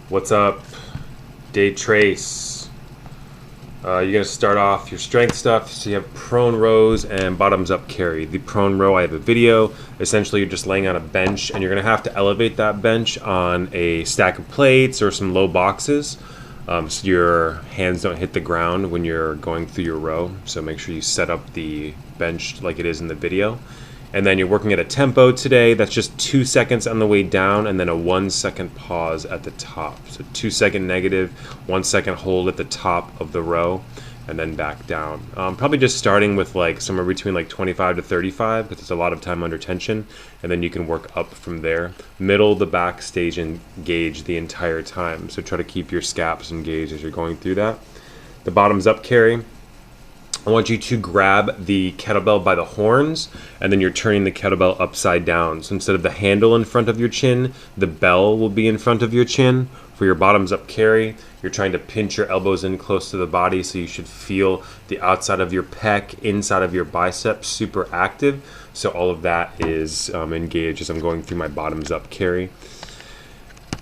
What's up? Day Trace. You're going to start off your strength stuff. So you have prone rows and bottoms up carry. The prone row, I have a video. Essentially, you're just laying on a bench, and you're going to have to elevate that bench on a stack of plates or some low boxes, so your hands don't hit the ground when you're going through your row. So make sure you set up the bench like it is in the video. And then you're working at a tempo today that's just 2 seconds on the way down and then a 1 second pause at the top. So 2 second negative, 1 second hold at the top of the row, and then back down. Probably just starting with like somewhere between like 25 to 35 because it's a lot of time under tension, and then you can work up from there. Middle the back stage engaged the entire time. So try to keep your scaps engaged as you're going through that. The bottoms up carry. I want you to grab the kettlebell by the horns, and then you're turning the kettlebell upside down. So instead of the handle in front of your chin, the bell will be in front of your chin. For your bottoms up carry, you're trying to pinch your elbows in close to the body, so you should feel the outside of your pec, inside of your biceps super active. So all of that is engaged as I'm going through my bottoms up carry.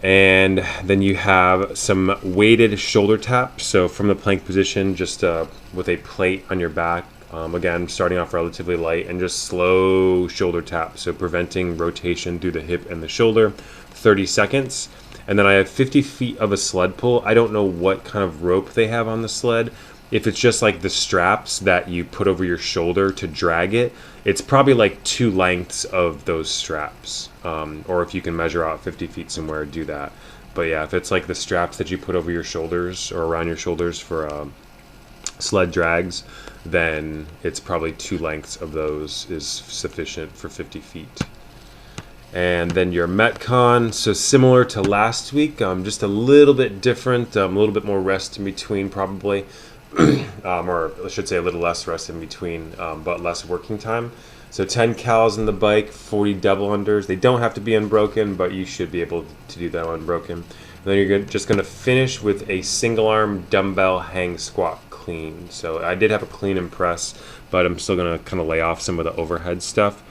And then you have some weighted shoulder taps. So from the plank position, just with a plate on your back. Again, starting off relatively light and just slow shoulder taps. So preventing rotation through the hip and the shoulder. 30 seconds. And then I have 50 feet of a sled pull. I don't know what kind of rope they have on the sled. If it's just like the straps that you put over your shoulder to drag it, it's probably like 2 lengths of those straps. Or if you can measure out 50 feet somewhere, do that. But yeah, if it's like the straps that you put over your shoulders or around your shoulders for sled drags, then it's probably 2 lengths of those is sufficient for 50 feet. And then your Metcon, so similar to last week, just a little bit different, a little bit more rest in between probably. Or I should say a little less rest in between, but less working time. So 10 cals in the bike, 40 double unders. They don't have to be unbroken, but you should be able to do that unbroken. And then you're just going to finish with a single arm dumbbell hang squat clean. So I did have a clean and press, but I'm still going to kind of lay off some of the overhead stuff.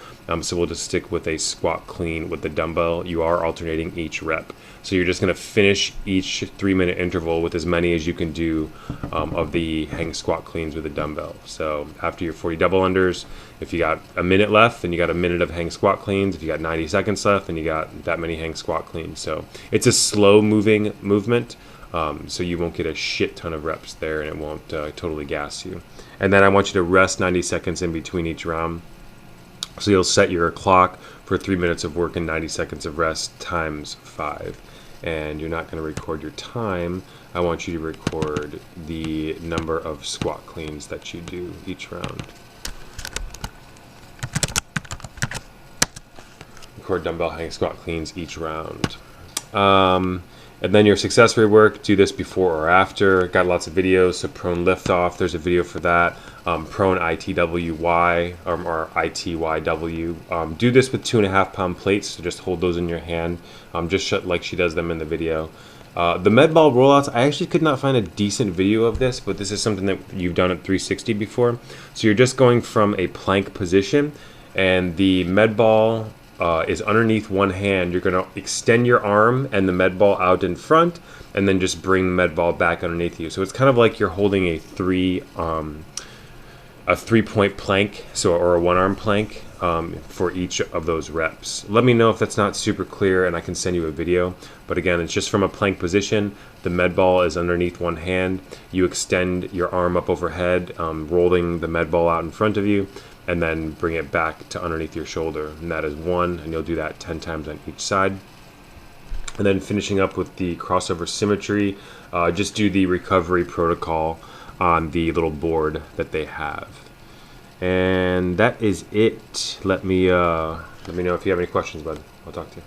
So we'll just stick with a squat clean with the dumbbell. You are alternating each rep. So you're just going to finish each 3-minute interval with as many as you can do of the hang squat cleans with a dumbbell. So after your 40 double unders, if you got a minute left, then you got a minute of hang squat cleans. If you got 90 seconds left, then you got that many hang squat cleans. So it's a slow moving movement, so you won't get a shit ton of reps there, and it won't totally gas you. And then I want you to rest 90 seconds in between each round. So you'll set your clock for 3 minutes of work and 90 seconds of rest times 5. And you're not going to record your time. I want you to record the number of squat cleans that you do each round. Record dumbbell hang squat cleans each round. And then your success rate work, do this before or after. Got lots of videos, so prone lift off, there's a video for that. Prone ITWY or ITYW. Do this with 2.5 pound plates, so just hold those in your hand, just like she does them in the video. The med ball rollouts, I actually could not find a decent video of this, but this is something that you've done at 360 before. So you're just going from a plank position, and the med ball is underneath one hand. You're going to extend your arm and the med ball out in front, and then just bring the med ball back underneath you. So it's kind of like you're holding a 3-point plank, or a 1-arm plank for each of those reps. Let me know if that's not super clear, and I can send you a video. But again, it's just from a plank position. The med ball is underneath one hand. You extend your arm up overhead, rolling the med ball out in front of you, and then bring it back to underneath your shoulder. And that is 1, and you'll do that 10 times on each side. And then finishing up with the crossover symmetry, just do the recovery protocol on the little board that they have. And that is it. Let me know if you have any questions, bud. I'll talk to you.